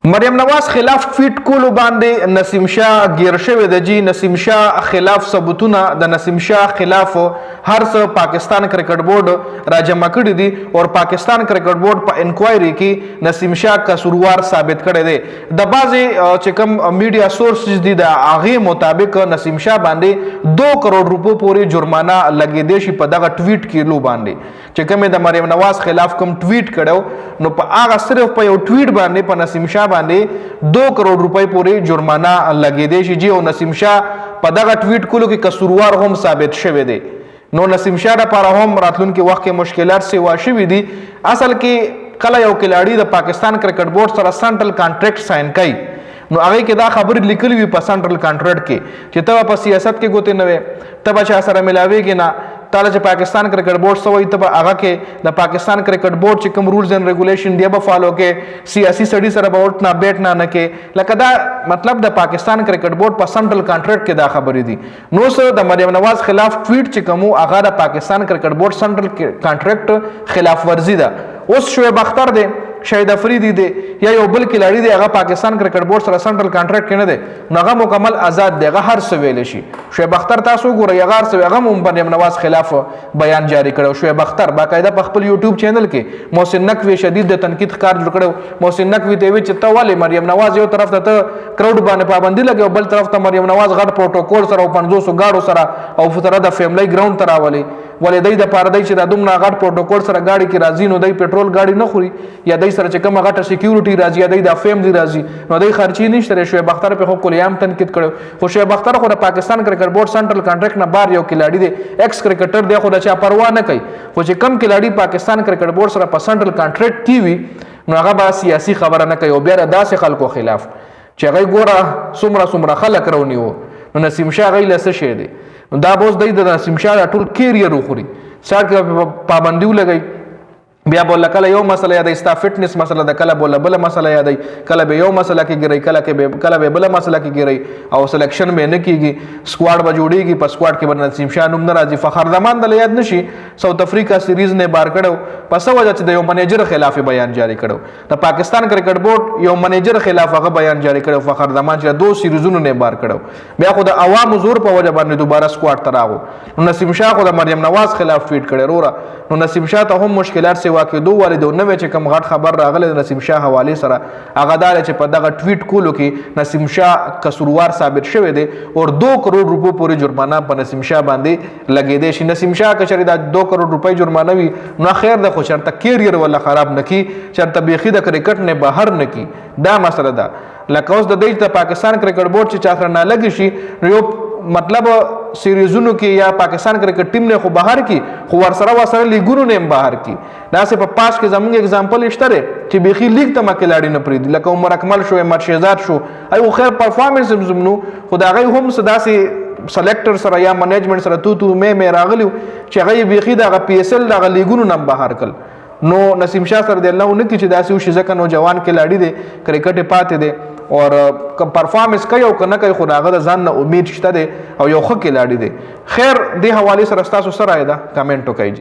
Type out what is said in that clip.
مریم نواز خلاف ټویټ کولو باندې نسیم شاه گیر شوی د جی نسیم شاه خلاف ثبوتونه د نسیم شاه خلاف هر څه پاکستان کرکټ بورډ راجمع کړي دي او پاکستان کرکټ بورډ په انکوایری کې نسیم شاه قصوروار ثابت کړي دي د بعضی چې کوم میډیا سورسز دي د هغه مطابق نسیم شاه باندې 2 کروڑ روپو پورې جرمانه لګیدي شي په دغه ټویټ کې لو باندې چې کوم د مریم نواز خلاف کوم ټویټ کړو نو په هغه صرف په یو ټویټ باندې په نسیم شاه باندې 2 کروڑ روپۍ پورې جرمانه لګیدي شي جی او نسیم شاه په دغه ټویټ کولو کې قصوروار هم ثابت شوی دی نو نسیم شاه لپاره هم راتلونکي وخت کې مشکلات سیوا شوي دي اصل کې کله یو کلاړي د پاکستان کرکټ بورډ سره سنټرل کانټریکټ ساين کوي نو هغه کې دا خبر لیکل وي په سنټرل کانټریکټ کې چې ته په سیاست کې ګوتې نه وي ته به چا سره ملاويږي نه تعالی چې پاکستان کرکټ بورډ سوي ته هغه کې د پاکستان کرکټ بورډ چې کوم رولز اینڈ ریګولیشن دی به فالو کې سیاسي سړي سره به وټ نه بیٹ نه کې لکه دا مطلب د پاکستان کرکټ بورډ په سنټرل کانټریکټ کې دا خبرې دي نو سره د مریم نواز خلاف ټویټ چې کوم هغه د پاکستان کرکټ بورډ سنټرل کانټریکټ خلاف ورزي ده اوس شعیب اختر دی شاهد افریدی دی یا یو بل کلاړي دی هغه پاکستان کرکټ بورډ سره سنټرل کانټریکټ کې نه دی هغه مکمل آزاد دی هغه هر څه ویل شي شعیب اختر تاسو ګورئ هغه هر څه هغه مریم نواز خلاف بیان جاری کړو شعیب اختر باقاعده په خپل یوټیوب چینل کې محسن نقوی شدید د تنقید ښکار جوړ کړو محسن نقوی ته وی چې ته ولې مریم نواز یو طرف ته کراود باندې پابندي لګي او بل طرف ته مریم نواز غټ پروتوکول سره او 500 گاډو سره او فتره د فیملی ګراوند ته راولي ولې دای د پاردای چې د دومره غټ پروتوکول سره گاډي کې راځي نو دای پېټرول گاډي نه خوري یا دای سره چې کوم غټه سکیورټي راځي یا دای د فیملی راځي نو دای خرچي نشته شعیب اختر په خو کلیام تنقید کړو خو شعیب اختر خو د پاکستان کرکټ بورډ سنټرل کانټریکټ نه بار یو کلاړي دی ایکس کرکټر دی خو د چا پروا نه کوي خو چې کم کلاړي پاکستان کرکټ بورډ سره په سنټرل کانټریکټ کی وي نو هغه به سیاسي خبره نه کوي او بیا داسې خلکو خلاف چې هغه ګوره څومره خلک رونیو نو نسیم شاه غي لسه شه دی دا بوز د نسیم شاه ټول کیریئر وخوري سار کې پابندي ولګي بیا بوله کله یو مسله یادای ستا فټنس مسله د کله بوله بل مسله یادای کله به یو مسله کې ګرای کله به بل مسله کې ګرای او سلیکشن به نه کیږي سکواډ به جوړیږي په سکواډ کې به نسیم شاه نوم نه راځي فخر زمان د یاد نشي ساوث افریقا سیریز نه بار کړو پس وجه چې د یو منیجر خلاف بیان جاری کړو د پاکستان کرکټ بورډ یو منیجر خلاف هغه بیان جاری کړو فخر زمان چې 2 سیریزونو نه بار کړو بیا خو د عوامو زور په وجه باندې دوباره سکواډ تراغو نو نسیم شاه خو د مریم نواز خلاف ټویټ کړي رورا نو نسیم شاه ته هم مشکلات واقع دوه والد نو چې کوم غټ خبر راغله د نسیم شاه حواله سره هغه دار چې په دغه ټویټ کولو کې نسیم شاه قصوروار ثابت شوی دی او 2 کروڑ روپو پورې جرمانه په نسیم شاه باندې لګیدي شي نسیم شاه کچری دا 2 کروڑ روپۍ جرمانه وي نو خیر د خو شرط کیریئر ولا خراب نکي شرط بیخي د کرکټ نه بهر نکي دا مسله ده لکه اوس د دې پاکستان کرکټ بورډ چې چا سره نه لګي شي یو مطلب سیریزونو کې یا پاکستان کرکټ ټیم نه خو بهر کی خو ورسره لیګونو نه بهر کی دا سه په پاس کې زمونږ اگزامپل شته چې بيخي لیګ ته مکلاړي نه پریدي لکه عمر اکمل شو عمر شهزاد شو ایو خیر پرفارمنس زمونو خدای غي هم صدا سي سلیکټر سره یا منیجمنت سره تو مې راغلی چې غي بيخي دا پی اس ال دا لیګونو نه بهر کړ نو نسیم شاه سره د الله نه کی چې داسې وشي ځکه نوجوان کلاړي دي کرکټ پاتې دي اور کم پرفارمنس کوي او کنه کوي خو هغه د ځان نه امید شته دي او یو ښه کلاړي دي خیر دې حواله سره تاسو سره ایدا کمنټ وکړئ